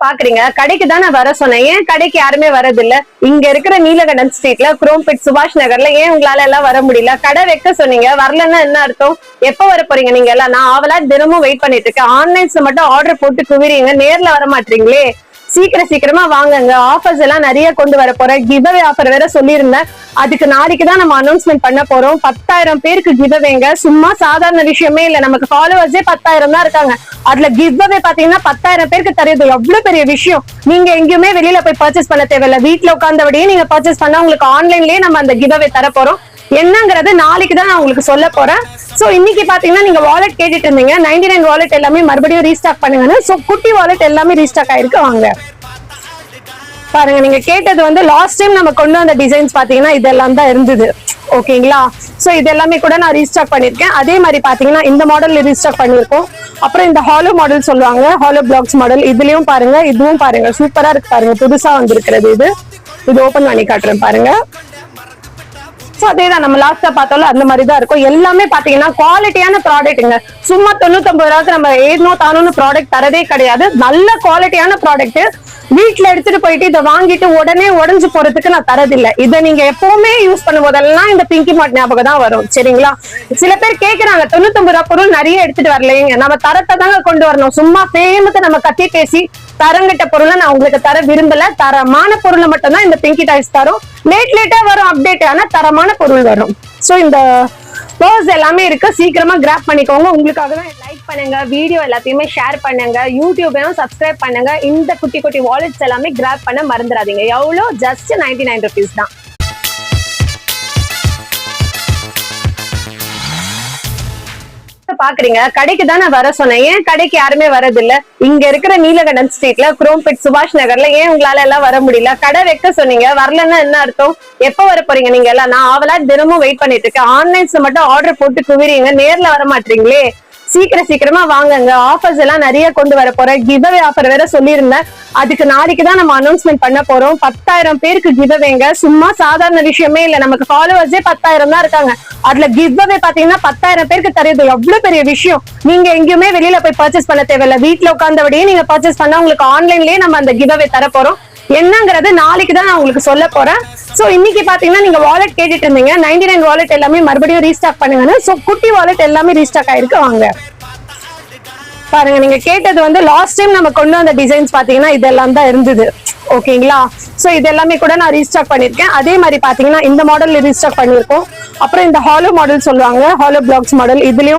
பாக்குறீங்க, கடைக்கு தானே வர சொன்னேன். ஏன் கடைக்கு யாருமே வரது இல்ல? இங்க இருக்கிற நீலகண்டன் ஸ்ட்ரீட்ல குரோம்பேட் சுபாஷ் நகர்ல ஏன் உங்களால எல்லாம் வர முடியல? கடை வைக்க சொன்னீங்க, வரலன்னா என்ன அர்த்தம்? எப்ப வர போறீங்க நீங்க எல்லாம்? நான் ஆவலா தினமும் வெயிட் பண்ணிட்டு இருக்கேன். ஆன்லைன்ஸ்ல மட்டும் ஆர்டர் போட்டு குவிறீங்க, நேர்ல வர மாட்டீங்களே. சீக்கிரமா வாங்குங்க. ஆஃபர்ஸ் எல்லாம் நிறைய கொண்டு வர போறேன். கிவ்அவே ஆஃபர் வேற சொல்லியிருந்தேன். அதுக்கு நாளைக்கு தான் நம்ம அனௌன்ஸ்மெண்ட் பண்ண போறோம். 10,000 பேருக்கு கிவ்அவேங்க. சும்மா சாதாரண விஷயமே இல்ல. நமக்கு ஃபாலோவர்ஸே 10,000 தான் இருக்காங்க. அதுல கிவ்அவே பாத்தீங்கன்னா 10,000 பேருக்கு தருது. எவ்வளவு பெரிய விஷயம். நீங்க எங்கேயுமே வெளியில போய் பர்ச்சேஸ் பண்ண தேவையில்ல. வீட்டுல உட்கார்ந்தபடியே நீங்க பர்ச்சேஸ் பண்ணா உங்களுக்கு ஆன்லைன்லயே நம்ம அந்த கிவ்அவே தர போறோம். என்னங்கிறது நாளைக்கு தான் நான் உங்களுக்கு சொல்ல போறேன். சோ இன்னைக்கு பாத்தீங்கன்னா நீங்க வாலெட் கேட்டுட்டு இருந்தீங்க. 99 வாலெட் எல்லாமே மறுபடியும் ரீஸ்டாக் பண்ணுங்க. சோ குட்டி வாலெட் எல்லாமே ரீஸ்டாக் ஆயிருக்கு. வாங்க பாருங்க. நீங்க கேட்டது வந்து லாஸ்ட் டைம் நம்ம கொண்டு வந்த டிசைன்ஸ் பாத்தீங்கன்னா இதெல்லாம் தான் இருந்தது. ஓகேங்களா? சோ இது எல்லாமே கூட நான் ரீஸ்டாக் பண்ணிருக்கேன். அதே மாதிரி பாத்தீங்கன்னா இந்த மாடல் ரீஸ்டாக் பண்ணிருக்கோம். அப்புறம் இந்த ஹாலோ மாடல் சொல்லுவாங்க, ஹாலோ பிளாக்ஸ் மாடல். இதுலயும் பாருங்க, இதுவும் பாருங்க, சூப்பரா இருக்கு பாருங்க. புதுசா வந்திருக்கிறது இது ஓபன் பண்ணி காட்டுறேன் பாருங்க. அதேதான் நம்ம லாஸ்டா பார்த்தாலும் அந்த மாதிரி தான் இருக்கும். எல்லாமே பாத்தீங்கன்னா குவாலிட்டியான ப்ராடக்ட்ங்க. சும்மா 99 ரூபாய்க்கு நம்ம ஏனோ தானோன்னு ப்ராடக்ட் தரதே கிடையாது. நல்ல குவாலிட்டியான ப்ராடக்ட். வீட்டுல எடுத்துட்டு போயிட்டு இதை வாங்கிட்டு உடனே உடஞ்சு போறதுக்கு நான் தரதில்லை. இதை நீங்க எப்பவுமே யூஸ் பண்ணும் போதெல்லாம் இந்த பிங்கி மார்ட் ஞாபகம் தான் வரும். சரிங்களா? சில பேர் கேக்குறாங்க 99 ரூபாய் பொருள் நிறைய எடுத்துட்டு வரலைங்க. நம்ம தரத்தை தாங்க கொண்டு வரணும். சும்மா ஃபேமுக்கு நம்ம கத்தி பேசி தரங்கிட்ட பொருளை நான் உங்களுக்கு தர விரும்பல. தரமான பொருளை மட்டும் தான் இந்த பிங்கி டாய்ஸ் தரும். லேட்டா வரும் அப்டேட், ஆனா தரமான பொருள் வரும். சோ இந்த பர்ஸ் எல்லாமே இருக்கு. சீக்கிரமா கிராப் பண்ணிக்கோங்க. உங்களுக்காக தான் லைக் பண்ணுங்க, வீடியோ எல்லாத்தையுமே ஷேர் பண்ணுங்க, யூடியூபையும் சப்ஸ்கிரைப் பண்ணுங்க. இந்த குட்டி குட்டி வாலெட்ஸ் எல்லாமே கிராப் பண்ண மறந்துடாதீங்க. எவ்வளோ? ஜஸ்ட் 99 rupees தான். பாக்குறீங்க, கடைக்கு தானே வர சொன்னேன். ஏன் கடைக்கு யாருமே வரது இல்ல? இங்க இருக்கிற நீலகண்டன் ஸ்ட்ரீட்ல குரோம்பேட் சுபாஷ் நகர்ல ஏன் உங்களால எல்லாம் வர முடியல? கடை வைக்க சொன்னீங்க, வரலன்னா என்ன அர்த்தம்? எப்ப வர போறீங்க நீங்க எல்லாம்? நான் ஆவலா தினமும் வெயிட் பண்ணிட்டு இருக்கேன். ஆன்லைன்ஸ்ல மட்டும் ஆர்டர் போட்டு குவிறீங்க, நேர்ல வர மாட்டீங்களே. சீக்கிரமா வாங்குங்க. ஆஃபர்ஸ் எல்லாம் நிறைய கொண்டு வர போறேன். கிவ்அவே ஆஃபர் வேற சொல்லியிருந்தேன். அதுக்கு நாளைக்கு தான் நம்ம அனௌன்ஸ்மெண்ட் பண்ண போறோம். 10,000 பேருக்கு கிவ்அவேங்க. சும்மா சாதாரண விஷயமே இல்ல. நமக்கு ஃபாலோவர்ஸே 10,000 தான் இருக்காங்க. அதுல கிவ்அவே பாத்தீங்கன்னா 10,000 பேருக்கு தருது. எவ்வளவு பெரிய விஷயம். நீங்க எங்கேயுமே வெளியில போய் பர்ச்சேஸ் பண்ண தேவையில்ல. வீட்டுல உட்கார்ந்தபடியே நீங்க பர்ச்சேஸ் பண்ணா உங்களுக்கு ஆன்லைன்லயே நம்ம அந்த கிவ்அவே தர போறோம். என்னங்கிறது நாளைக்கு தான் நான் உங்களுக்கு சொல்ல போறேன். சோ இன்னைக்கு பாத்தீங்கன்னா நீங்க வாலெட் கேட்டுட்டு இருந்தீங்க. 99 வாலெட் எல்லாமே மறுபடியும் ரீஸ்டாக் பண்ணுங்க. சோ குட்டி வாலெட் எல்லாமே ரீஸ்டாக் ஆயிருக்கு. வாங்க பாருங்க. நீங்க கேட்டது வந்து லாஸ்ட் டைம் நம்ம கொண்டு வந்த டிசைன்ஸ் பாத்தீங்கன்னா இதெல்லாம் தான் இருந்தது. ஓகேங்களா? சோ இது எல்லாமே கூட நான் ரீஸ்டாக் பண்ணிருக்கேன். அதே மாதிரி பாத்தீங்கன்னா இந்த மாடல் ரீஸ்டாக் பண்ணிருக்கோம். அப்புறம் இந்த ஹாலோ மாடல் சொல்லுவாங்க, ஹாலோ பிளாக்ஸ் மாடல். இதுலயும்